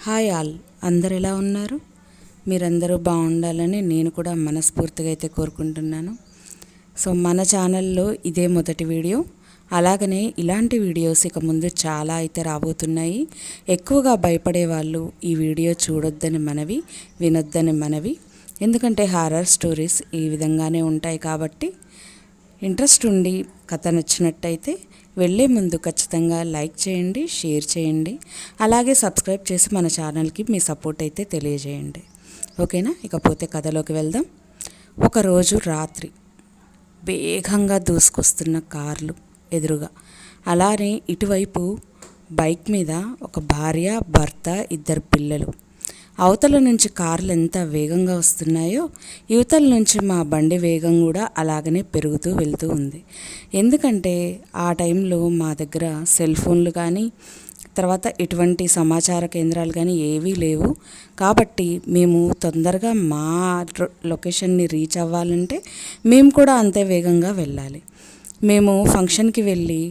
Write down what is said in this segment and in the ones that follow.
Hi all, అందరు ఎలా ఉన్నారు? మీరందరూ బాగుండాలని నేను కూడా మనస్ఫూర్తిగా అయితే కోరుకుంటున్నాను. సో మన ఛానల్లో ఇదే మొదటి వీడియో. అలాగనే ఇలాంటి వీడియోస్ ఇక ముందు చాలా అయితే రాబోతున్నాయి. ఎక్కువగా భయపడే వాళ్ళు ఈ వీడియో చూడొద్దని మనవి, వినొద్దని మనవి. ఎందుకంటే హారర్ స్టోరీస్ ఈ విధంగానే ఉంటాయి కాబట్టి ఇంట్రెస్ట్ ఉండి కథ నచ్చినట్టయితే వెళ్ళే ముందు ఖచ్చితంగా లైక్ చేయండి, షేర్ చేయండి, అలాగే సబ్స్క్రైబ్ చేసి మన ఛానల్కి మీ సపోర్ట్ అయితే తెలియజేయండి. ఓకేనా? ఇకపోతే కథలోకి వెళ్దాం. ఒకరోజు రాత్రి వేగంగా దూసుకొస్తున్న కార్లు ఎదురుగా, అలానే ఇటువైపు బైక్ మీద ఒక భార్య, భర్త, ఇద్దరు పిల్లలు. అవతల నుంచి కార్లు ఎంత వేగంగా వస్తున్నాయో యువతల నుంచి మా బండి వేగం కూడా అలాగనే పెరుగుతూ వెళ్తూ ఉంది. ఎందుకంటే ఆ టైంలో మా దగ్గర సెల్ ఫోన్లు కానీ తర్వాత ఎటువంటి సమాచార కేంద్రాలు కానీ ఏవీ లేవు. కాబట్టి మేము తొందరగా మా లొకేషన్ని రీచ్ అవ్వాలంటే మేము కూడా అంతే వేగంగా వెళ్ళాలి. మేము ఫంక్షన్కి వెళ్ళి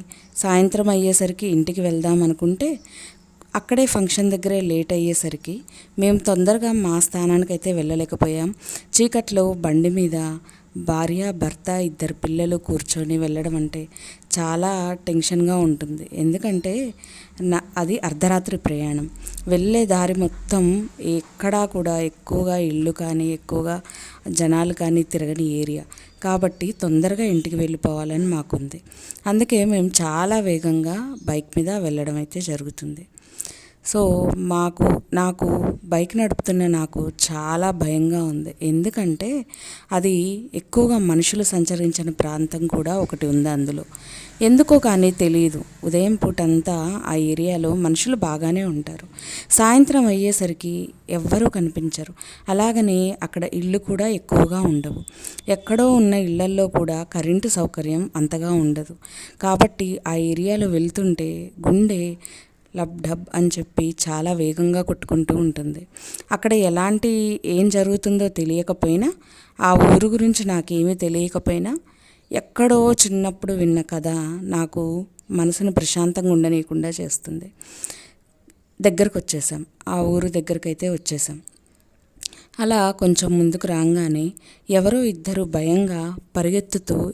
సాయంత్రం అయ్యేసరికి ఇంటికి వెళ్దాం అనుకుంటే అక్కడే ఫంక్షన్ దగ్గరే లేట్ అయ్యేసరికి మేము తొందరగా మా స్థానానికి అయితే వెళ్ళలేకపోయాం. చీకట్లో బండి మీద భార్య, భర్త, ఇద్దరు పిల్లలు కూర్చొని వెళ్ళడం అంటే చాలా టెన్షన్గా ఉంటుంది. ఎందుకంటే అది అర్ధరాత్రి ప్రయాణం. వెళ్ళే దారి మొత్తం ఎక్కడా కూడా ఎక్కువగా ఇళ్ళు కానీ ఎక్కువగా జనాలు కానీ తిరగని ఏరియా కాబట్టి తొందరగా ఇంటికి వెళ్ళిపోవాలని మాకుంది. అందుకే మేము చాలా వేగంగా బైక్ మీద వెళ్ళడం అయితే జరుగుతుంది. సో నాకు బైక్ నడుపుతున్న నాకు చాలా భయంగా ఉంది. ఎందుకంటే అది ఎక్కువగా మనుషులు సంచరించిన ప్రాంతం కూడా ఒకటి ఉంది అందులో. ఎందుకో కానీ తెలియదు, ఉదయం పూటంతా ఆ ఏరియాలో మనుషులు బాగానే ఉంటారు. సాయంత్రం అయ్యేసరికి ఎవ్వరూ కనిపించరు. అలాగనే అక్కడ ఇళ్ళు కూడా ఎక్కువగా ఉండవు. ఎక్కడో ఉన్న ఇళ్లల్లో కూడా కరెంటు సౌకర్యం అంతగా ఉండదు. కాబట్టి ఆ ఏరియాలో వెళ్తుంటే గుండె లబ్ డబ్ అని చెప్పి చాలా వేగంగా కొట్టుకుంటూ ఉంటుంది. అక్కడ ఏం జరుగుతుందో తెలియకపోయినా, ఆ ఊరు గురించి నాకేమీ తెలియకపోయినా, ఎక్కడో చిన్నప్పుడు విన్న కథ నాకు మనసును ప్రశాంతంగా ఉండనీయకుండా చేస్తుంది. దగ్గరకు వచ్చేసాం, ఆ ఊరు దగ్గరకైతే వచ్చేసాం. అలా కొంచెం ముందుకు రాగానే ఎవరో ఇద్దరు భయంగా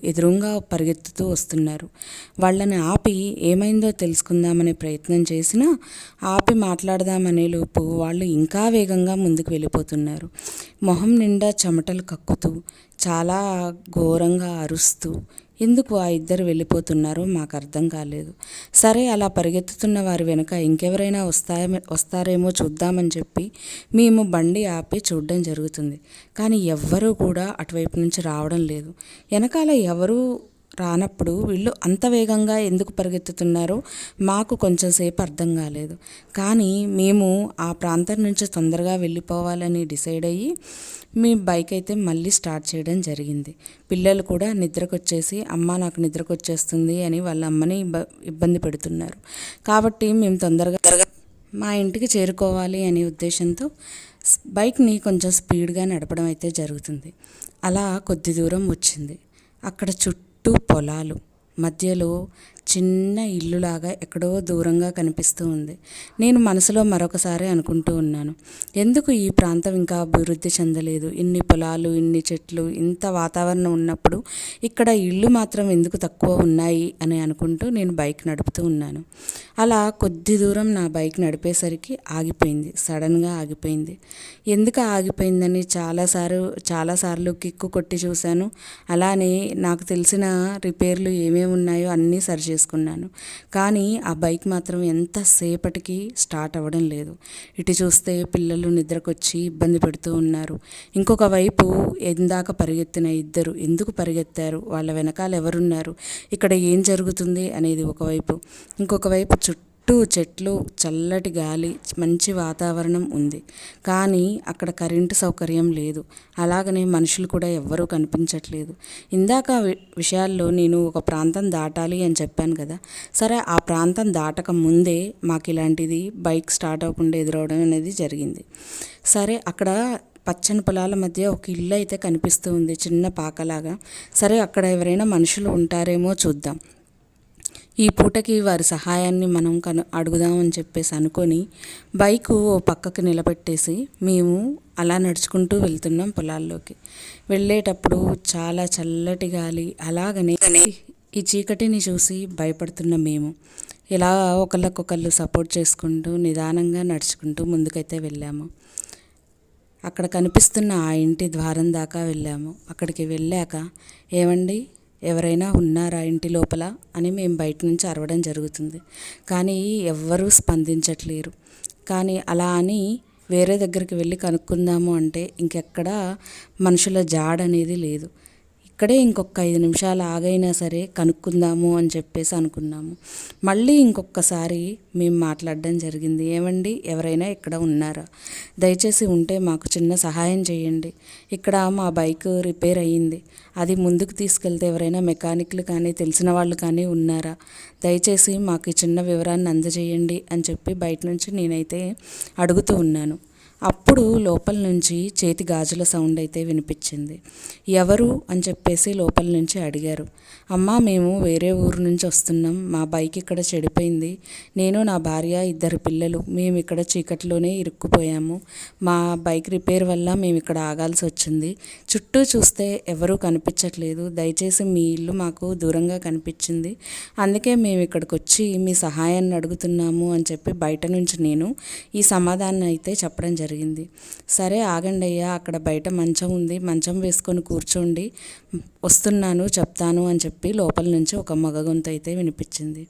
ఎదురుగా పరిగెత్తుతూ వస్తున్నారు. వాళ్ళని ఆపి ఏమైందో తెలుసుకుందామనే ప్రయత్నం చేసినా ఆపి మాట్లాడదామనే లోపు వాళ్ళు ఇంకా వేగంగా ముందుకు వెళ్ళిపోతున్నారు. మొహం నిండా చెమటలు కక్కుతూ చాలా ఘోరంగా అరుస్తూ ఎందుకు ఆ ఇద్దరు వెళ్ళిపోతున్నారో మాకు అర్థం కాలేదు. సరే, అలా పరిగెత్తుతున్న వారి వెనుక ఇంకెవరైనా వస్తారేమో చూద్దామని చెప్పి మేము బండి ఆపి చూడడం జరుగుతుంది. కానీ ఎవ్వరూ కూడా అటువైపు నుంచి రావడం లేదు. వెనకాల ఎవరూ రానప్పుడు వీళ్ళు అంత వేగంగా ఎందుకు పరిగెత్తుతున్నారో మాకు కొంచెం సేపు అర్థం కాలేదు. కానీ మేము ఆ ప్రాంతం నుంచి తొందరగా వెళ్ళిపోవాలని డిసైడ్ అయ్యి మీ బైక్ అయితే మళ్ళీ స్టార్ట్ చేయడం జరిగింది. పిల్లలు కూడా నిద్రకొచ్చేసి అమ్మ నాకు నిద్రకొచ్చేస్తుంది అని వాళ్ళ అమ్మని ఇబ్బంది పెడుతున్నారు. కాబట్టి మేము తొందరగా మా ఇంటికి చేరుకోవాలి అనే ఉద్దేశంతో బైక్ని కొంచెం స్పీడ్గా నడపడం అయితే జరుగుతుంది. అలా కొద్ది దూరం వచ్చింది. అక్కడ చుట్టూ పొలాలు, మధ్యలో చిన్న ఇల్లులాగా ఎక్కడో దూరంగా కనిపిస్తూ ఉంది. నేను మనసులో మరొకసారి అనుకుంటూ ఉన్నాను, ఎందుకు ఈ ప్రాంతం ఇంకా అభివృద్ధి చెందలేదు? ఇన్ని పొలాలు, ఇన్ని చెట్లు, ఇంత వాతావరణం ఉన్నప్పుడు ఇక్కడ ఇళ్ళు మాత్రం ఎందుకు తక్కువ ఉన్నాయి అని అనుకుంటూ నేను బైక్ నడుపుతూ ఉన్నాను. అలా కొద్ది దూరం నా బైక్ నడిపేసరికి ఆగిపోయింది. సడన్గా ఆగిపోయింది. ఎందుకు ఆగిపోయిందని చాలాసార్లు కిక్కు కొట్టి చూశాను. అలానే నాకు తెలిసిన రిపేర్లు ఏమేమి ఉన్నాయో అన్నీ సరి చేసుకున్నాను. కానీ ఆ బైక్ మాత్రం ఎంతసేపటికి స్టార్ట్ అవ్వడం లేదు. ఇటు చూస్తే పిల్లలు నిద్రకొచ్చి ఇబ్బంది పెడుతూ ఉన్నారు. ఇంకొక వైపు ఎందాక పరిగెత్తిన ఇద్దరు ఎందుకు పరిగెత్తారు, వాళ్ళ వెనకాల ఎవరున్నారు, ఇక్కడ ఏం జరుగుతుంది అనేది ఒకవైపు. ఇంకొక వైపు చుట్టూ చెట్లు, చల్లటి గాలి, మంచి వాతావరణం ఉంది. కానీ అక్కడ కరెంటు సౌకర్యం లేదు. అలాగనే మనుషులు కూడా ఎవ్వరూ కనిపించట్లేదు. ఇందాక విషయాల్లో నేను ఒక ప్రాంతం దాటాలి అని చెప్పాను కదా. సరే, ఆ ప్రాంతం దాటక ముందే మాకు ఇలాంటిది బైక్ స్టార్ట్ అవ్వకుండా ఎదురవడం అనేది జరిగింది. సరే, అక్కడ పచ్చని పొలాల మధ్య ఒక ఇల్లు అయితే కనిపిస్తూ ఉంది, చిన్న పాకలాగా. సరే, అక్కడ ఎవరైనా మనుషులు ఉంటారేమో చూద్దాం. ఈ పూటకి వారి సహాయాన్ని మనం అడుగుదామని చెప్పేసి అనుకొని బైకు ఓ పక్కకు నిలబెట్టేసి మేము అలా నడుచుకుంటూ వెళ్తున్నాం పొలాల్లోకి. వెళ్ళేటప్పుడు చాలా చల్లటి గాలి, అలాగనే ఈ చీకటిని చూసి భయపడుతున్న మేము ఇలా ఒకళ్ళకొకళ్ళు సపోర్ట్ చేసుకుంటూ నిదానంగా నడుచుకుంటూ ముందుకైతే వెళ్ళాము. అక్కడ కనిపిస్తున్న ఆ ఇంటి ద్వారం దాకా వెళ్ళాము. అక్కడికి వెళ్ళాక, ఏమండి ఎవరైనా ఉన్నారా ఇంటి లోపల అని మేము బయట నుంచి అరవడం జరుగుతుంది. కానీ ఎవ్వరూ స్పందించట్లేరు. కానీ అలా అని వేరే దగ్గరికి వెళ్ళి కనుక్కుందాము అంటే ఇంకెక్కడ మనుషుల జాడ అనేది లేదు. ఇక్కడే ఇంకొక 5 నిమిషాలు ఆగైనా సరే కనుక్కుందాము అని చెప్పేసి అనుకున్నాము. మళ్ళీ ఇంకొకసారి మేము మాట్లాడడం జరిగింది. ఏమండి ఎవరైనా ఇక్కడ ఉన్నారా? దయచేసి ఉంటే మాకు చిన్న సహాయం చేయండి. ఇక్కడ మా బైక్ రిపేర్ అయ్యింది. అది ముందుకు తీసుకెళ్తే ఎవరైనా మెకానిక్లు కానీ తెలిసిన వాళ్ళు కానీ ఉన్నారా? దయచేసి మాకు ఈ చిన్న వివరాన్ని అందజేయండి అని చెప్పి బయట నుంచి నేనైతే అడుగుతూ ఉన్నాను. అప్పుడు లోపల నుంచి చేతి గాజుల సౌండ్ అయితే వినిపించింది. ఎవరు అని చెప్పేసి లోపల నుంచి అడిగారు. అమ్మ మేము వేరే ఊరు నుంచి వస్తున్నాం, మా బైక్ ఇక్కడ చెడిపోయింది, నేను నా భార్య 2 పిల్లలు మేము ఇక్కడ చీకట్లోనే ఇరుక్కుపోయాము, మా బైక్ రిపేర్ వల్ల మేము ఇక్కడ ఆగాల్సి వచ్చింది, చుట్టూ చూస్తే ఎవరూ కనిపించట్లేదు, దయచేసి మీ ఇల్లు మాకు దూరంగా కనిపించింది, అందుకే మేము ఇక్కడికి వచ్చి మీ సహాయాన్ని అడుగుతున్నాము అని చెప్పి బయట నుంచి నేను ఈ సమాధానం అయితే చెప్పడం జరిగింది. సరే ఆగండి అయ్యా, అక్కడ బయట మంచం ఉంది, మంచం వేసుకొని కూర్చోండి, వస్తున్నాను చెప్తాను అని చెప్పి లోపల నుంచి ఒక మగ గొంతు అయితే వినిపించింది.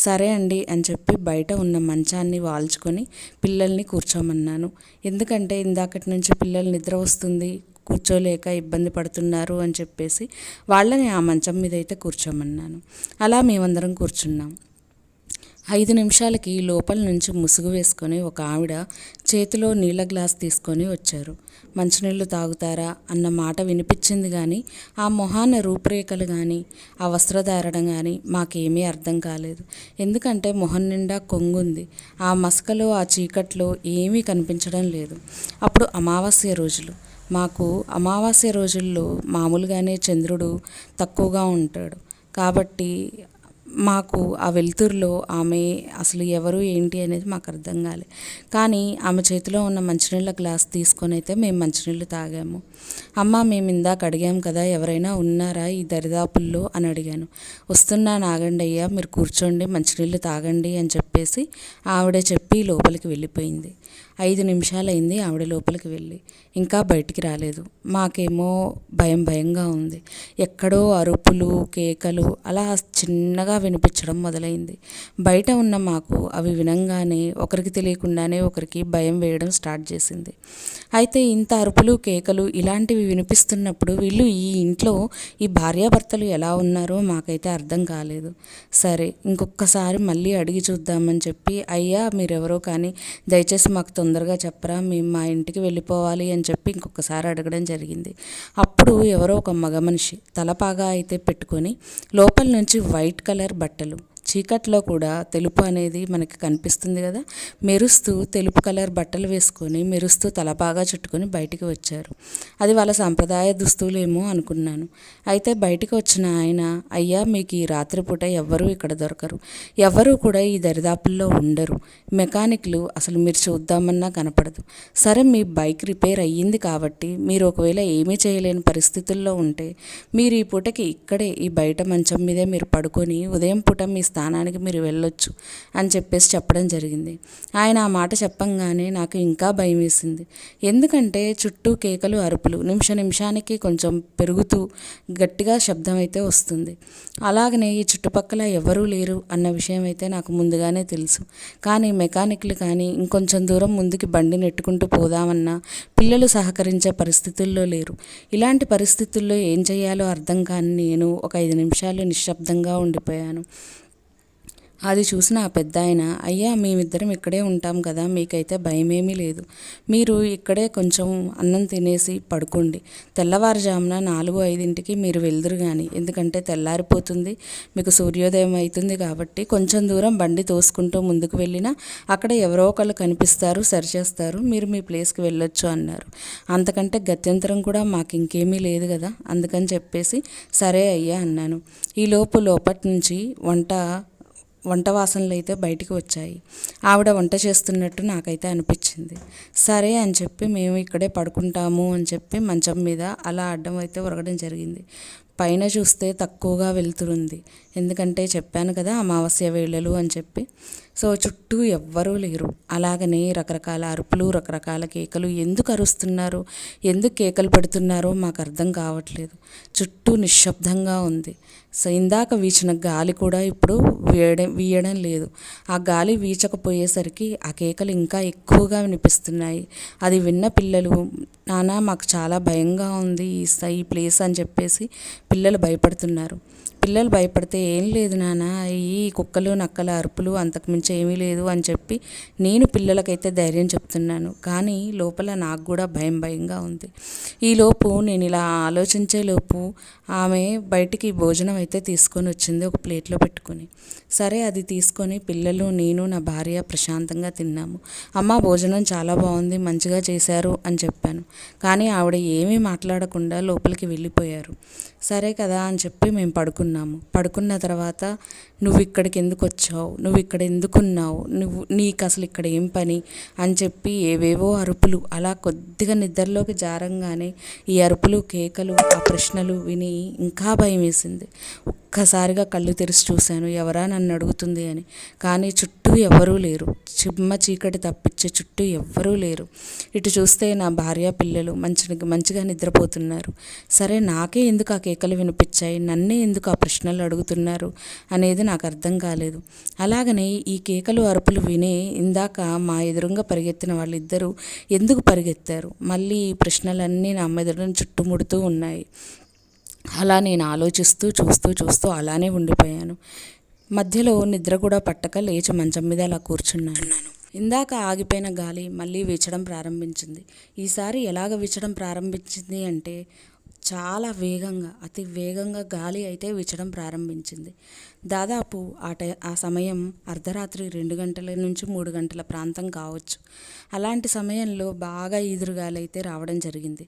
సరే అండి అని చెప్పి బయట ఉన్న మంచాన్ని వాల్చుకొని పిల్లల్ని కూర్చోమన్నాను. ఎందుకంటే ఇందాకటి నుంచి పిల్లలు నిద్ర వస్తుంది, కూర్చోలేక ఇబ్బంది పడుతున్నారు అని చెప్పేసి వాళ్ళని ఆ మంచం మీద అయితే కూర్చోమన్నాను. అలా మేమందరం కూర్చున్నాం. 5 నిమిషాలకి లోపల నుంచి ముసుగు వేసుకొని ఒక ఆవిడ చేతిలో నీళ్ళ గ్లాస్ తీసుకొని వచ్చారు. మంచినీళ్ళు తాగుతారా అన్న మాట వినిపించింది, కానీ ఆ మొహాన రూపురేఖలు కానీ ఆ వస్త్రధారణ కానీ మాకేమీ అర్థం కాలేదు. ఎందుకంటే మొహం నిండా కొంగుంది, ఆ మసకలో ఆ చీకట్లో ఏమీ కనిపించడం లేదు. అప్పుడు అమావాస్య రోజులు. మాకు అమావాస్య రోజుల్లో మామూలుగానే చంద్రుడు తక్కువగా ఉంటాడు కాబట్టి మాకు ఆ వెలుతురులో ఆమె అసలు ఎవరు ఏంటి అనేది మాకు అర్థం కాలే. కానీ ఆమె చేతిలో ఉన్న మంచినీళ్ళ గ్లాస్ తీసుకొని అయితే మేము మంచినీళ్ళు తాగాము. అమ్మ మేము ఇందాక అడిగాము కదా ఎవరైనా ఉన్నారా ఈ దరిదాపుల్లో అని అడిగాను. వస్తున్నాను ఆగండి అయ్యా, మీరు కూర్చోండి మంచినీళ్ళు తాగండి అని చెప్పేసి ఆవిడ చెప్పి లోపలికి వెళ్ళిపోయింది. 5 నిమిషాలైంది ఆవిడ లోపలికి వెళ్ళి, ఇంకా బయటికి రాలేదు. మాకేమో భయంగా ఉంది. ఎక్కడో అరుపులు కేకలు అలా చిన్నగా వినిపించడం మొదలైంది. బయట ఉన్న మాకు అవి వినంగానే ఒకరికి తెలియకుండానే ఒకరికి భయం వేయడం స్టార్ట్ చేసింది. అయితే ఇంత అరుపులు కేకలు ఇలాంటివి వినిపిస్తున్నప్పుడు వీళ్ళు ఈ ఇంట్లో ఈ భార్యాభర్తలు ఎలా ఉన్నారో మాకైతే అర్థం కాలేదు. సరే ఇంకొకసారి మళ్ళీ అడిగి చూద్దామని చెప్పి, అయ్యా మీరెవరో కానీ దయచేసి మాకు తొందరగా చెప్పరా, మేము మా ఇంటికి వెళ్ళిపోవాలి అని చెప్పి ఇంకొకసారి అడగడం జరిగింది. అప్పుడు ఎవరో ఒక మగ మనిషి తలపాగా అయితే పెట్టుకొని లోపల నుంచి వైట్ కలర్ బట్టలు, చీకట్లో కూడా తెలుపు అనేది మనకి కనిపిస్తుంది కదా, మెరుస్తూ తెలుపు కలర్ బట్టలు వేసుకొని మెరుస్తూ తలపాగా చుట్టుకొని బయటికి వచ్చారు. అది వాళ్ళ సాంప్రదాయ దుస్తులేమో అనుకున్నాను. అయితే బయటికి వచ్చిన ఆయన, అయ్యా మీకు ఈ రాత్రిపూట ఎవ్వరూ ఇక్కడ దొరకరు, ఎవ్వరూ కూడా ఈ దరిదాపుల్లో ఉండరు, మెకానిక్లు అసలు మీరు చూద్దామన్నా కనపడదు. సరే మీ బైక్ రిపేర్ అయ్యింది కాబట్టి మీరు ఒకవేళ ఏమీ చేయలేని పరిస్థితుల్లో ఉంటే మీరు ఈ పూటకి ఇక్కడే ఈ బయట మంచం మీదే మీరు పడుకొని ఉదయం పూట మీ స్థానానికి మీరు వెళ్ళొచ్చు అని చెప్పేసి చెప్పడం జరిగింది. ఆయన ఆ మాట చెప్పంగానే నాకు ఇంకా భయం వేసింది. ఎందుకంటే చుట్టూ కేకలు అరుపులు నిమిషానికి కొంచెం పెరుగుతూ గట్టిగా శబ్దం అయితే వస్తుంది. అలాగనే ఈ చుట్టుపక్కల ఎవరూ లేరు అన్న విషయం అయితే నాకు ముందుగానే తెలుసు. కానీ మెకానిక్లు కానీ ఇంకొంచెం దూరం ముందుకి బండి నెట్టుకుంటూ పోదామన్నా పిల్లలు సహకరించే పరిస్థితుల్లో లేరు. ఇలాంటి పరిస్థితుల్లో ఏం చేయాలో అర్థం కాని నేను ఒక 5 నిమిషాలు నిశ్శబ్దంగా ఉండిపోయాను. అది చూసిన ఆ పెద్ద ఆయన, అయ్యా మేమిద్దరం ఇక్కడే ఉంటాం కదా, మీకైతే భయమేమీ లేదు, మీరు ఇక్కడే కొంచెం అన్నం తినేసి పడుకోండి, తెల్లవారుజామున 4-5 మీరు వెళ్దురు కానీ, ఎందుకంటే తెల్లారిపోతుంది, మీకు సూర్యోదయం అవుతుంది కాబట్టి కొంచెం దూరం బండి తోసుకుంటూ ముందుకు వెళ్ళినా అక్కడ ఎవరో ఒకళ్ళు కనిపిస్తారు, సరిచేస్తారు, మీరు మీ ప్లేస్కి వెళ్ళొచ్చు అన్నారు. అంతకంటే గత్యంతరం కూడా మాకు ఇంకేమీ లేదు కదా, అందుకని చెప్పేసి సరే అయ్యా అన్నాను. ఈ లోపటి నుంచి వంట వంట వాసనలు అయితే బయటికి వచ్చాయి. ఆవిడ వంట చేస్తున్నట్టు నాకైతే అనిపించింది. సరే అని చెప్పి మేము ఇక్కడే పడుకుంటాము అని చెప్పి మంచం మీద అలా అడ్డం అయితే ఒరగడం జరిగింది. పైన చూస్తే తక్కువగా వెలుతురుంది, ఎందుకంటే చెప్పాను కదా అమావాస్య వేళలు అని చెప్పి. సో చుట్టూ ఎవ్వరూ లేరు. అలాగనే రకరకాల అరుపులు, రకరకాల కేకలు. ఎందుకు అరుస్తున్నారు, ఎందుకు కేకలు పెడుతున్నారో మాకు అర్థం కావట్లేదు. చుట్టూ నిశ్శబ్దంగా ఉంది. సో ఇందాక వీచిన గాలి కూడా ఇప్పుడు వీయడం లేదు. ఆ గాలి వీచకపోయేసరికి ఆ కేకలు ఇంకా ఎక్కువగా వినిపిస్తున్నాయి. అది విన్న పిల్లలు, నాన్న మాకు చాలా భయంగా ఉంది ఈ ప్లేస్ అని చెప్పేసి పిల్లలు భయపడుతున్నారు. పిల్లలు భయపడితే ఏం లేదు నాన్న, ఈ కుక్కలు నక్కల అరుపులు, అంతకుమించి ఏమీ లేదు అని చెప్పి నేను పిల్లలకైతే ధైర్యం చెప్తున్నాను. కానీ లోపల నాకు కూడా భయంగా ఉంది. ఈలోపు నేను ఇలా ఆలోచించేలోపు ఆమె బయటికి భోజనం అయితే తీసుకొని వచ్చింది, ఒక ప్లేట్లో పెట్టుకొని. సరే అది తీసుకొని పిల్లలు, నేను, నా భార్య ప్రశాంతంగా తిన్నాము. అమ్మ భోజనం చాలా బాగుంది, మంచిగా చేశారు అని చెప్పాను. కానీ ఆవిడ ఏమీ మాట్లాడకుండా లోపలికి వెళ్ళిపోయారు. సరే కదా అని చెప్పి మేము పడుకున్న తర్వాత నువ్వు ఇక్కడికి ఎందుకు వచ్చావు, నువ్వు ఇక్కడ ఎందుకున్నావు, నీకు అసలు ఇక్కడ ఏం పని అని చెప్పి ఏవేవో అరుపులు. అలా కొద్దిగా నిద్రలోకి జారంగానే ఈ అరుపులు, కేకలు, ఆ ప్రశ్నలు విని ఇంకా భయం వేసింది. ఒక్కసారిగా కళ్ళు తెరిచి చూశాను, ఎవరా నన్ను అడుగుతుంది అని. కానీ చుట్టూ ఎవరూ లేరు. చిమ్మ చీకటి తప్పించే చుట్టూ ఎవ్వరూ లేరు. ఇటు చూస్తే నా భార్య, పిల్లలు మంచిగా నిద్రపోతున్నారు. సరే నాకే ఎందుకు ఆ కేకలు వినిపించాయి, నన్నే ఎందుకు ఆ ప్రశ్నలు అడుగుతున్నారు అనేది నాకు అర్థం కాలేదు. అలాగనే ఈ కేకలు, అరుపులు విని ఇందాక మా ఎదురుగా పరిగెత్తిన వాళ్ళిద్దరూ ఎందుకు పరిగెత్తారు, మళ్ళీ ఈ ప్రశ్నలన్నీ నా మెదడును చుట్టుముడుతూ ఉన్నాయి. అలా నేను చూస్తూ అలానే ఉండిపోయాను. మధ్యలో నిద్ర కూడా పట్టక లేచి మంచం మీద అలా కూర్చున్నాను. ఇందాక ఆగిపోయిన గాలి మళ్ళీ వీచడం ప్రారంభించింది. ఈసారి ఎలాగ వీచడం ప్రారంభించింది అంటే చాలా వేగంగా, అతి వేగంగా గాలి అయితే వీచడం ప్రారంభించింది. దాదాపు ఆ సమయం అర్ధరాత్రి 2 గంటల నుంచి 3 గంటల ప్రాంతం కావచ్చు. అలాంటి సమయంలో బాగా ఈదురుగాలి అయితే రావడం జరిగింది.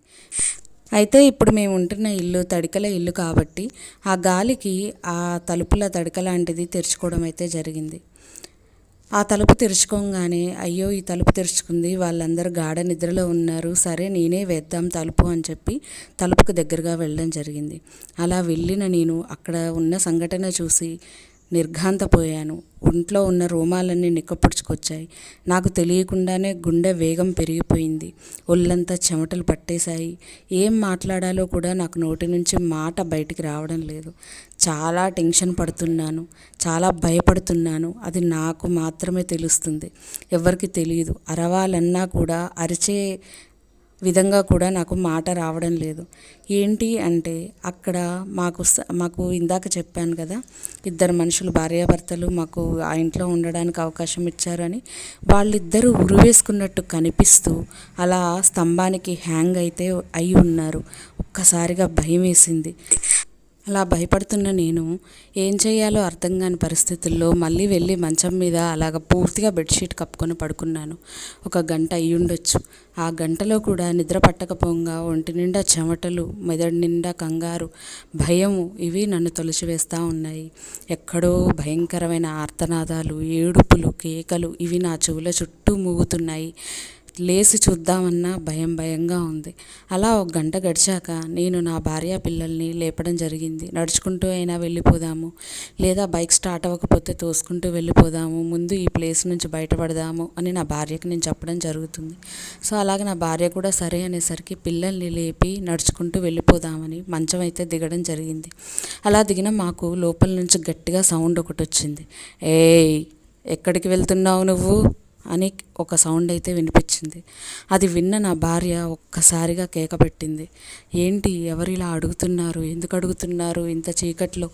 అయితే ఇప్పుడు మేము ఉంటున్న ఇల్లు తడికల ఇల్లు కాబట్టి ఆ గాలికి ఆ తలుపుల తడిక లాంటిది తెరుచుకోవడం అయితే జరిగింది. ఆ తలుపు తెరుచుకోగానే అయ్యో ఈ తలుపు తెరుచుకుంది, వాళ్ళందరూ గాఢ నిద్రలో ఉన్నారు, సరే నేనే వేద్దాం తలుపు అని చెప్పి తలుపుకు దగ్గరగా వెళ్ళడం జరిగింది. అలా వెళ్ళిన నేను అక్కడ ఉన్న సంఘటన చూసి నిర్ఘాంతపోయాను. ఒంట్లో ఉన్న రోమాలన్నీ నిక్కపొడుచుకొచ్చాయి. నాకు తెలియకుండానే గుండె వేగం పెరిగిపోయింది. ఒళ్ళంతా చెమటలు పట్టేశాయి. ఏం మాట్లాడాలో కూడా నాకు నోటి నుంచి మాట బయటికి రావడం లేదు. చాలా టెన్షన్ పడుతున్నాను, చాలా భయపడుతున్నాను. అది నాకు మాత్రమే తెలుస్తుంది, ఎవరికి తెలియదు. అరవాలన్నా కూడా అరిచే విధంగా కూడా నాకు మాట రావడం లేదు. ఏంటి అంటే అక్కడ మాకు ఇందాక చెప్పాను కదా, 2 మనుషులు భార్యాభర్తలు మాకు ఆ ఇంట్లో ఉండడానికి అవకాశం ఇచ్చారని. వాళ్ళిద్దరూ ఉరివేసుకున్నట్టు కనిపిస్తూ అలా స్తంభానికి హ్యాంగ్ అయితే అయి ఉన్నారు. ఒక్కసారిగా భయం వేసింది. అలా భయపడుతున్న నేను ఏం చేయాలో అర్థం కాని పరిస్థితుల్లో మళ్ళీ వెళ్ళి మంచం మీద అలాగ పూర్తిగా బెడ్షీట్ కప్పుకొని పడుకున్నాను. 1 గంట అయ్యుండొచ్చు. ఆ గంటలో కూడా నిద్ర పట్టకపోగా ఒంటి నిండా చెమటలు, మెదడు నిండా కంగారు, భయము ఇవి నన్ను తొలిచివేస్తూ ఉన్నాయి. ఎక్కడో భయంకరమైన ఆర్తనాదాలు, ఏడుపులు, కేకలు ఇవి నా చెవుల చుట్టూ మూగుతున్నాయి. లేచి చూద్దామన్నా భయంగా ఉంది. అలా 1 గంట గడిచాక నేను నా భార్య, పిల్లల్ని లేపడం జరిగింది. నడుచుకుంటూ అయినా వెళ్ళిపోదాము, లేదా బైక్ స్టార్ట్ అవ్వకపోతే తోసుకుంటూ వెళ్ళిపోదాము, ముందు ఈ ప్లేస్ నుంచి బయటపడదాము అని నా భార్యకి నేను చెప్పడం జరుగుతుంది. సో అలాగే నా భార్య కూడా సరే అనేసరికి పిల్లల్ని లేపి నడుచుకుంటూ వెళ్ళిపోదామని మంచం అయితే దిగడం జరిగింది. అలా దిగిన మాకు లోపల నుంచి గట్టిగా సౌండ్ ఒకటి వచ్చింది. ఏయ్ ఎక్కడికి వెళ్తున్నావు నువ్వు అని ఒక సౌండ్ అయితే వినిపించింది. అది విన్న నా భార్య ఒక్కసారిగా కేక పెట్టింది. ఏంటి, ఎవరిలా అడుగుతున్నారు, ఎందుకు అడుగుతున్నారు ఇంత చీకట్లో?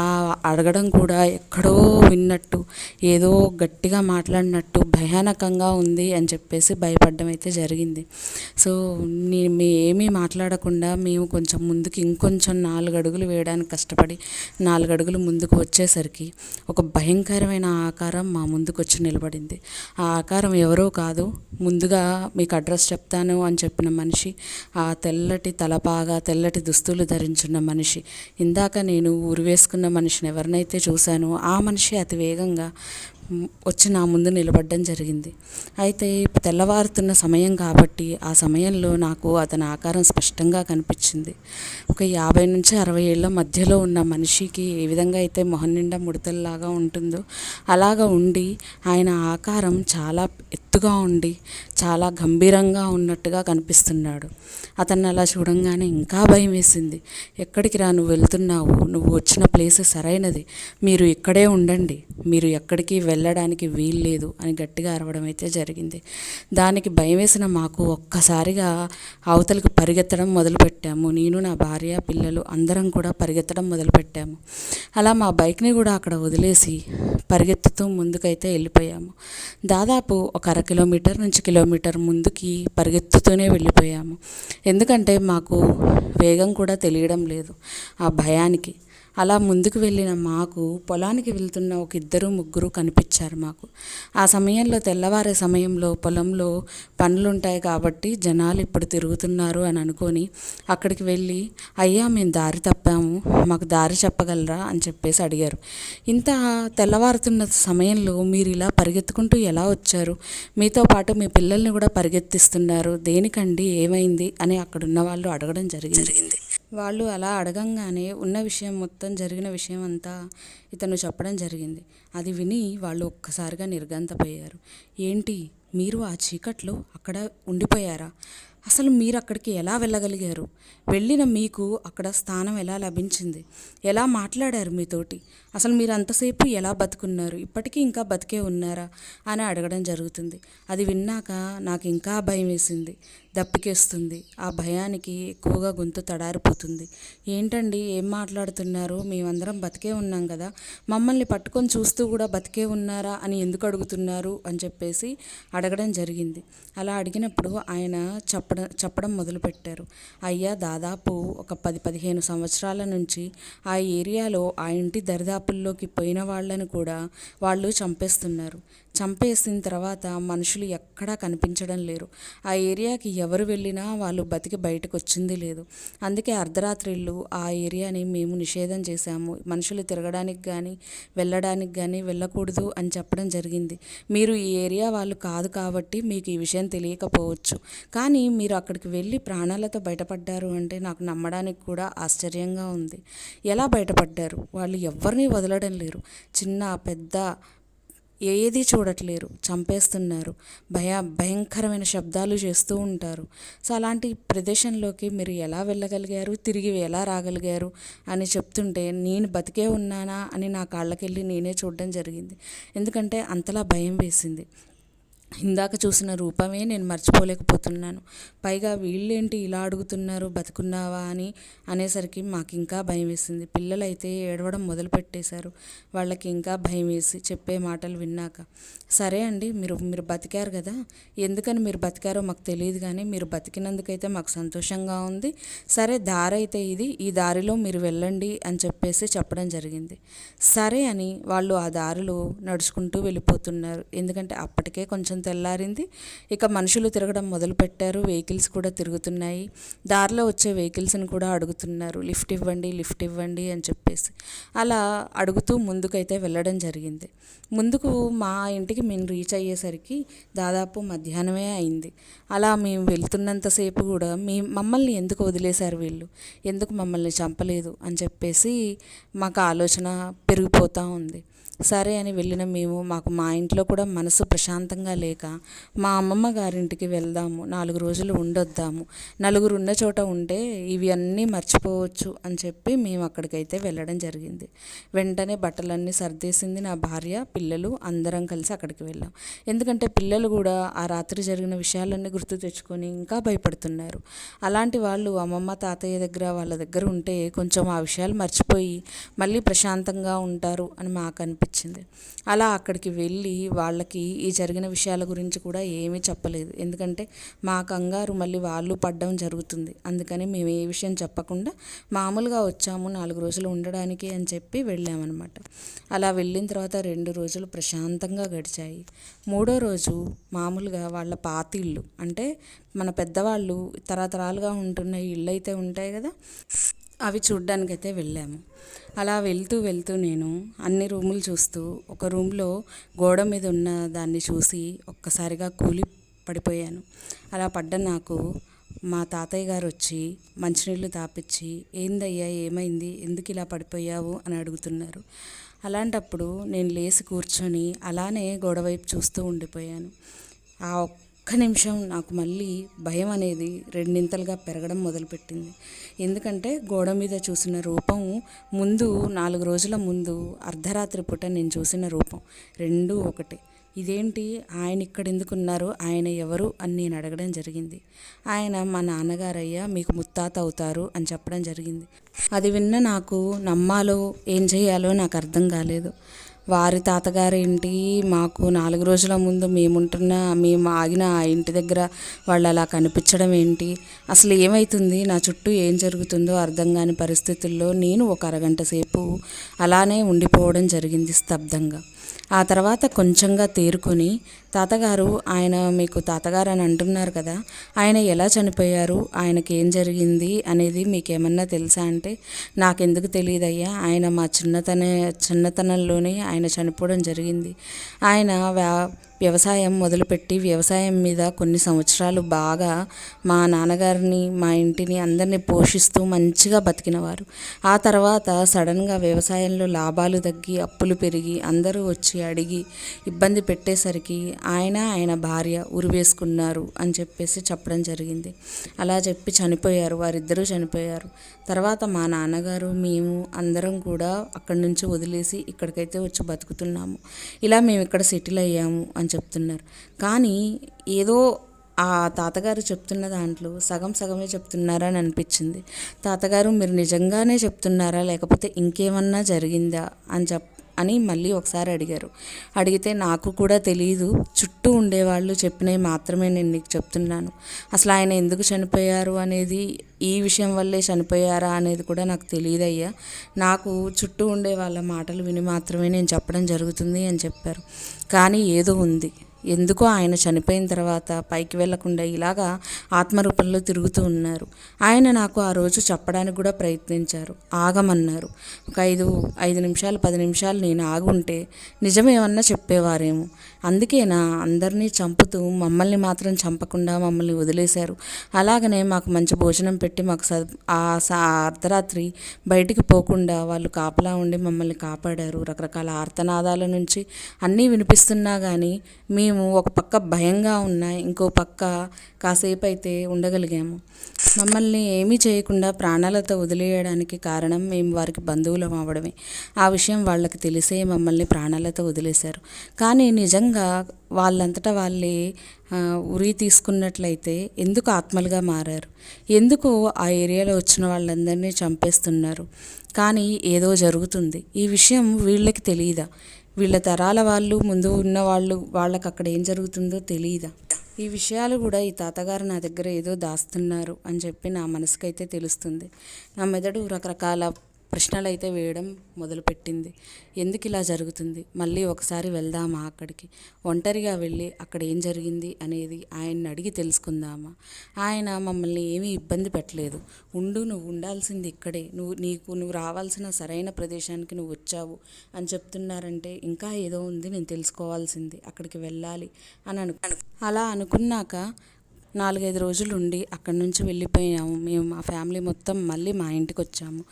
ఆ అడగడం కూడా ఎక్కడో విన్నట్టు, ఏదో గట్టిగా మాట్లాడినట్టు భయానకంగా ఉంది అని చెప్పేసి భయపడడం అయితే జరిగింది. సో ఏమీ మాట్లాడకుండా మేము కొంచెం ముందుకు ఇంకొంచెం 4 అడుగులు వేయడానికి కష్టపడి 4 అడుగులు ముందుకు వచ్చేసరికి ఒక భయంకరమైన ఆకారం మా ముందుకు వచ్చి నిలబడింది. ఆ ఆకారం ఎవరో కాదు, ముందుగా ముందుగా మీకు అడ్రస్ చెప్తాను అని చెప్పిన మనిషి, ఆ తెల్లటి తలపాగా తెల్లటి దుస్తులు ధరించున్న మనిషి, ఇందాక నేను ఊరు వేసుకున్న మనిషిని ఎవరినైతే చూశానో ఆ మనిషి అతి వేగంగా వచ్చి నా ముందు నిలబడడం జరిగింది. అయితే తెల్లవారుతున్న సమయం కాబట్టి ఆ సమయంలో నాకు అతని ఆకారం స్పష్టంగా కనిపించింది. ఒక 50 నుంచి 60 ఏళ్ళ మధ్యలో ఉన్న మనిషికి ఏ విధంగా అయితే మొహం నిండా ముడతల్లాగా ఉంటుందో అలాగా ఉండి, ఆయన ఆకారం చాలా ఎత్తుగా ఉండి చాలా గంభీరంగా ఉన్నట్టుగా కనిపిస్తున్నాడు. అతన్ని అలా చూడంగానే ఇంకా భయం వేసింది. ఎక్కడికి రా నువ్వు వెళ్తున్నావు, నువ్వు వచ్చిన ప్లేస్ సరైనది, మీరు ఇక్కడే ఉండండి, మీరు ఎక్కడికి వెళ్ళడానికి వీల్లేదు అని గట్టిగా అరవడం అయితే జరిగింది. దానికి భయం వేసిన మాకు ఒక్కసారిగా అవతలకు పరిగెత్తడం మొదలుపెట్టాము. నేను, నా భార్య, పిల్లలు అందరం కూడా పరిగెత్తడం మొదలుపెట్టాము. అలా మా బైక్ని కూడా అక్కడ వదిలేసి పరిగెత్తుతూ ముందుకైతే వెళ్ళిపోయాము. దాదాపు ఒక 1/2 కిలోమీటర్ నుంచి కిలోమీటర్ ముందుకి పరిగెత్తుతూనే వెళ్ళిపోయాము. ఎందుకంటే మాకు వేగం కూడా తెలియడం లేదు ఆ భయానికి. అలా ముందుకు వెళ్ళిన మాకు పొలానికి వెళ్తున్న ఒక 2-3 కనిపించారు మాకు. ఆ సమయంలో తెల్లవారే సమయంలో పొలంలో పనులుంటాయి కాబట్టి జనాలు ఇప్పుడు తిరుగుతున్నారు అని అనుకొని అక్కడికి వెళ్ళి, అయ్యా మేము దారి తప్పాము, మాకు దారి చెప్పగలరా అని చెప్పేసి అడిగారు. ఇంత తెల్లవారుతున్న సమయంలో మీరు ఇలా పరిగెత్తుకుంటూ ఎలా వచ్చారు, మీతో పాటు మీ పిల్లల్ని కూడా పరిగెత్తిస్తున్నారు, దేనికండి, ఏమైంది అని అక్కడున్న వాళ్ళు అడగడం జరిగింది. వాళ్ళు అలా అడగంగానే ఉన్న విషయం మొత్తం, జరిగిన విషయం అంతా ఇతను చెప్పడం జరిగింది. అది విని వాళ్ళు ఒక్కసారిగా నిర్ఘాంతపోయారు. ఏంటి, మీరు ఆ చీకట్లో అక్కడ ఉండిపోయారా? అసలు మీరు అక్కడికి ఎలా వెళ్ళగలిగారు? వెళ్ళిన మీకు అక్కడ స్థానం ఎలా లభించింది? ఎలా మాట్లాడారు మీతోటి? అసలు మీరు అంతసేపు ఎలా బతుకున్నారు? ఇప్పటికీ ఇంకా బతికే ఉన్నారా అని అడగడం జరుగుతుంది. అది విన్నాక నాకు ఇంకా భయం వేసింది, దప్పికేస్తుంది. ఆ భయానికి ఎక్కువగా గొంతు తడారిపోతుంది. ఏంటండి, ఏం మాట్లాడుతున్నారు? మేమందరం బతికే ఉన్నాం కదా, మమ్మల్ని పట్టుకొని చూస్తూ కూడా బతికే ఉన్నారా అని ఎందుకు అడుగుతున్నారు అని చెప్పేసి అడగడం జరిగింది. అలా అడిగినప్పుడు ఆయన చెప్పడం మొదలుపెట్టారు. అయ్యా, దాదాపు ఒక 10-15 సంవత్సరాల నుంచి ఆ ఏరియాలో ఆ ఇంటి దరిదాపుల్లోకి పోయిన వాళ్ళని కూడా వాళ్ళు చంపేస్తున్నారు. చంపేసిన తర్వాత మనుషులు ఎక్కడా కనిపించడం లేరు. ఆ ఏరియాకి ఎవరు వెళ్ళినా వాళ్ళు బతికి బయటకు వచ్చింది లేదు. అందుకే అర్ధరాత్రిళ్ళు ఆ ఏరియాని మేము నిషేధం చేశాము. మనుషులు తిరగడానికి కానీ వెళ్ళడానికి కానీ వెళ్ళకూడదు అని చెప్పడం జరిగింది. మీరు ఈ ఏరియా వాళ్ళు కాదు కాబట్టి మీకు ఈ విషయం తెలియకపోవచ్చు, కానీ మీరు అక్కడికి వెళ్ళి ప్రాణాలతో బయటపడ్డారు అంటే నాకు నమ్మడానికి కూడా ఆశ్చర్యంగా ఉంది. ఎలా బయటపడ్డారు? వాళ్ళు ఎవరిని వదలడం లేరు, చిన్న పెద్ద ఏది చూడట్లేరు, చంపేస్తున్నారు, భయంకరమైన శబ్దాలు చేస్తూ ఉంటారు. సో అలాంటి ప్రదేశంలోకి మీరు ఎలా వెళ్ళగలిగారు, తిరిగి ఎలా రాగలిగారు అని చెప్తుంటే నేను బతికే ఉన్నానా అని నా కాళ్ళకెళ్ళి నేనే చూడడం జరిగింది. ఎందుకంటే అంతలా భయం వేసింది. ఇందాక చూసిన రూపమే నేను మర్చిపోలేకపోతున్నాను. పైగా వీళ్ళేంటి ఇలా అడుగుతున్నారు, బతుకున్నావా అని అనేసరికి మాకు ఇంకా భయం వేసింది. పిల్లలైతే ఏడవడం మొదలుపెట్టేశారు. వాళ్ళకి ఇంకా భయం వేసి చెప్పే మాటలు విన్నాక, సరే అండి, మీరు బతికారు కదా, ఎందుకని మీరు బతికారో మాకు తెలియదు, కానీ మీరు బతికినందుకైతే మాకు సంతోషంగా ఉంది. సరే, దారి అయితే ఇది, ఈ దారిలో మీరు వెళ్ళండి అని చెప్పేసి చెప్పడం జరిగింది. సరే అని వాళ్ళు ఆ దారిలో నడుచుకుంటూ వెళ్ళిపోతున్నారు. ఎందుకంటే అప్పటికే కొంచెం తెల్లారింది. ఇక మనుషులు తిరగడం మొదలుపెట్టారు. వెహికల్స్ కూడా తిరుగుతున్నాయి. దారిలో వచ్చే వెహికల్స్ని కూడా అడుగుతున్నారు, లిఫ్ట్ ఇవ్వండి, లిఫ్ట్ ఇవ్వండి అని చెప్పేసి. అలా అడుగుతూ ముందుకైతే వెళ్ళడం జరిగింది. ముందుకు మా ఇంటికి మేము రీచ్ అయ్యేసరికి దాదాపు మధ్యాహ్నమే అయింది. అలా మేము వెళ్తున్నంతసేపు కూడా మమ్మల్ని ఎందుకు వదిలేశారు వీళ్ళు, ఎందుకు మమ్మల్ని చంపలేదు అని చెప్పేసి మాకు ఆలోచన పెరిగిపోతూ ఉంది. సరే అని వెళ్ళిన మేము, మాకు మా ఇంట్లో కూడా మనసు ప్రశాంతంగా లేక మా అమ్మమ్మ గారింటికి వెళ్దాము, 4 రోజులు ఉండొద్దాము, నలుగురు ఉన్న చోట ఉంటే ఇవి అన్నీ మర్చిపోవచ్చు అని చెప్పి మేము అక్కడికైతే వెళ్ళడం జరిగింది. వెంటనే బట్టలన్నీ సర్దేసింది నా భార్య, పిల్లలు అందరం కలిసి అక్కడికి వెళ్ళాం. ఎందుకంటే పిల్లలు కూడా ఆ రాత్రి జరిగిన విషయాలన్నీ గుర్తు తెచ్చుకొని ఇంకా భయపడుతున్నారు. అలాంటి వాళ్ళు అమ్మమ్మ తాతయ్య దగ్గర వాళ్ళ దగ్గర ఉంటే కొంచెం ఆ విషయాలు మర్చిపోయి మళ్ళీ ప్రశాంతంగా ఉంటారు అని మాకు అనిపించింది. అనిపించింది. అలా అక్కడికి వెళ్ళి వాళ్ళకి ఈ జరిగిన విషయాల గురించి కూడా ఏమీ చెప్పలేదు. ఎందుకంటే మా కంగారు మళ్ళీ వాళ్ళు పడడం జరుగుతుంది. అందుకని మేము ఏ విషయం చెప్పకుండా మామూలుగా వచ్చాము 4 రోజులు ఉండడానికి అని చెప్పి వెళ్ళామన్నమాట. అలా వెళ్ళిన తర్వాత 2 రోజులు ప్రశాంతంగా గడిచాయి. 3వ రోజు మామూలుగా వాళ్ళ పాతిళ్ళు అంటే మన పెద్దవాళ్ళు తరతరాలుగా ఉంటున్న ఇళ్ళు అయితే ఉంటాయి కదా, అవి చూడ్డానికైతే వెళ్ళాము. అలా వెళ్తూ నేను అన్ని రూములు చూస్తూ ఒక రూమ్లో గోడ మీద ఉన్న దాన్ని చూసి ఒక్కసారిగా కూలి పడిపోయాను. అలా పడ్డ నాకు మా తాతయ్య గారు వచ్చి మంచినీళ్ళు తాపిచ్చి, ఏందయ్యా ఏమైంది, ఎందుకు ఇలా పడిపోయావు అని అడుగుతున్నారు. అలాంటప్పుడు నేను లేచి కూర్చొని అలానే గోడవైపు చూస్తూ ఉండిపోయాను. ఆ ఒక్క నిమిషం నాకు మళ్ళీ భయం అనేది రెండింతలుగా పెరగడం మొదలుపెట్టింది. ఎందుకంటే గోడ మీద చూసిన రూపం ముందు 4 రోజుల ముందు అర్ధరాత్రి పూట నేను చూసిన రూపం రెండూ ఒకటే. ఇదేంటి, ఆయన ఇక్కడ ఎందుకున్నారు, ఆయన ఎవరు అని నేను అడగడం జరిగింది. ఆయన మా నాన్నగారయ్యా, మీకు ముత్తాత అవుతారు అని చెప్పడం జరిగింది. అది విన్న నాకు నమ్మాలో ఏం చేయాలో నాకు అర్థం కాలేదు. వారి తాతగారేంటి, మాకు 4 రోజుల ముందు మేము ఆగిన ఆ ఇంటి దగ్గర వాళ్ళు అలా కనిపించడం ఏంటి, అసలు ఏమవుతుంది, నా చుట్టూ ఏం జరుగుతుందో అర్థం కాని పరిస్థితుల్లో నేను ఒక అరగంట సేపు అలానే ఉండిపోవడం జరిగింది స్తబ్దంగా. ఆ తర్వాత కొంచెంగా తేరుకొని, తాతగారు, ఆయన మీకు తాతగారు అని అంటున్నారు కదా, ఆయన ఎలా చనిపోయారు, ఆయనకి ఏం జరిగింది అనేది మీకేమన్నా తెలుసా అంటే, నాకెందుకు తెలియదయ్యా, ఆయన మా చిన్నతనంలోనే ఆయన చనిపోవడం జరిగింది. ఆయన వ్యవసాయం మొదలుపెట్టి వ్యవసాయం మీద కొన్ని సంవత్సరాలు బాగా మా నాన్నగారిని, మా ఇంటిని అందరినీ పోషిస్తూ మంచిగా బతికినవారు. ఆ తర్వాత సడన్గా వ్యవసాయంలో లాభాలు తగ్గి అప్పులు పెరిగి అందరూ వచ్చి అడిగి ఇబ్బంది పెట్టేసరికి ఆయన భార్య ఉరివేసుకున్నారు అని చెప్పేసి చెప్పడం జరిగింది. అలా చెప్పి చనిపోయారు, వారిద్దరూ చనిపోయారు. తర్వాత మా నాన్నగారు, మేము అందరం కూడా అక్కడి నుంచి వదిలేసి ఇక్కడికైతే వచ్చి బతుకుతున్నాము. ఇలా మేము ఇక్కడ సెటిల్ అయ్యాము అని చెప్తున్నారు. కానీ ఏదో ఆ తాతగారు చెప్తున్న దాంట్లో సగం సగమే చెప్తున్నారని అనిపించింది. తాతగారు, మీరు నిజంగానే చెప్తున్నారా లేకపోతే ఇంకేమన్నా జరిగిందా అని మళ్ళీ ఒకసారి అడిగారు. అడిగితే నాకు కూడా తెలియదు, చుట్టూ ఉండేవాళ్ళు చెప్పినవి మాత్రమే నేను నీకు చెప్తున్నాను. అసలు ఆయన ఎందుకు చనిపోయారు అనేది, ఈ విషయం వల్లే చనిపోయారా అనేది కూడా నాకు తెలియదయ్యా. నాకు చుట్టూ ఉండే వాళ్ళ మాటలు విని మాత్రమే నేను చెప్పడం జరుగుతుంది అని చెప్పారు. కానీ ఏదో ఉంది, ఎందుకో ఆయన చనిపోయిన తర్వాత పైకి వెళ్లకుండా ఇలాగా ఆత్మరూపంలో తిరుగుతూ ఉన్నారు. ఆయన నాకు ఆ రోజు చెప్పడానికి కూడా ప్రయత్నించారు, ఆగమన్నారు. ఒక 5 నిమిషాలు 10 నిమిషాలు నేను ఆగుంటే నిజమేమన్నా చెప్పేవారేమో. అందుకేనా అందరినీ చంపుతూ మమ్మల్ని మాత్రం చంపకుండా మమ్మల్ని వదిలేశారు. అలాగనే మాకు మంచి భోజనం పెట్టి మాకు అర్ధరాత్రి బయటికి పోకుండా వాళ్ళు కాపలా ఉండి మమ్మల్ని కాపాడారు. రకరకాల ఆర్తనాదాల నుంచి అన్నీ వినిపిస్తున్నా కానీ మేము ఒక పక్క భయంగా ఉన్నా, ఇంకో పక్క కాసేపు అయితే ఉండగలిగాము. మమ్మల్ని ఏమీ చేయకుండా ప్రాణాలతో వదిలేయడానికి కారణం మేము వారికి బంధువులం అవ్వడమే. ఆ విషయం వాళ్ళకి తెలిసే మమ్మల్ని ప్రాణాలతో వదిలేశారు. కానీ నిజంగా వాళ్ళంతటా వాళ్ళే ఉరి తీసుకున్నట్లయితే ఎందుకు ఆత్మలుగా మారారు, ఎందుకు ఆ ఏరియాలో వచ్చిన వాళ్ళందరినీ చంపేస్తున్నారు? కానీ ఏదో జరుగుతుంది. ఈ విషయం వీళ్ళకి తెలియదా? వీళ్ళ తరాల వాళ్ళు, ముందు ఉన్న వాళ్ళకి అక్కడ ఏం జరుగుతుందో తెలియదా? ఈ విషయాలు కూడా ఈ తాతగారు నా దగ్గర ఏదో దాస్తున్నారు అని చెప్పి నా మనసుకైతే తెలుస్తుంది. నా మెదడు రకరకాల ప్రశ్నలు అయితే వేయడం మొదలుపెట్టింది. ఎందుకు ఇలా జరుగుతుంది, మళ్ళీ ఒకసారి వెళ్దామా అక్కడికి, ఒంటరిగా వెళ్ళి అక్కడ ఏం జరిగింది అనేది ఆయన్ని అడిగి తెలుసుకుందామా? ఆయన మమ్మల్ని ఏమీ ఇబ్బంది పెట్టలేదు. నువ్వు ఉండాల్సింది ఇక్కడే, నువ్వు రావాల్సిన సరైన ప్రదేశానికి నువ్వు వచ్చావు అని చెప్తున్నారంటే ఇంకా ఏదో ఉంది, నేను తెలుసుకోవాల్సింది, అక్కడికి వెళ్ళాలి అని అలా అనుకున్నాక 4-5 రోజులు ఉండి అక్కడి నుంచి వెళ్ళిపోయాము. మేము మా ఫ్యామిలీ మొత్తం మళ్ళీ మా ఇంటికి వచ్చాము.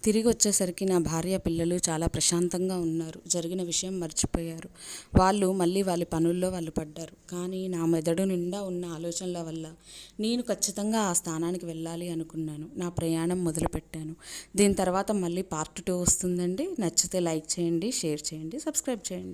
తిరిగి వచ్చేసరికి నా భార్య పిల్లలు చాలా ప్రశాంతంగా ఉన్నారు. జరిగిన విషయం మర్చిపోయారు. వాళ్ళు మళ్ళీ వాళ్ళ పనుల్లో వాళ్ళు పడ్డారు. కానీ నా మెదడు నిండా ఉన్న ఆలోచనల వల్ల నేను ఖచ్చితంగా ఆ స్థానానికి వెళ్ళాలి అనుకున్నాను. నా ప్రయాణం మొదలుపెట్టాను. దీని తర్వాత మళ్ళీ పార్ట్ 2 వస్తుందండి. నచ్చితే లైక్ చేయండి, షేర్ చేయండి, సబ్స్క్రైబ్ చేయండి.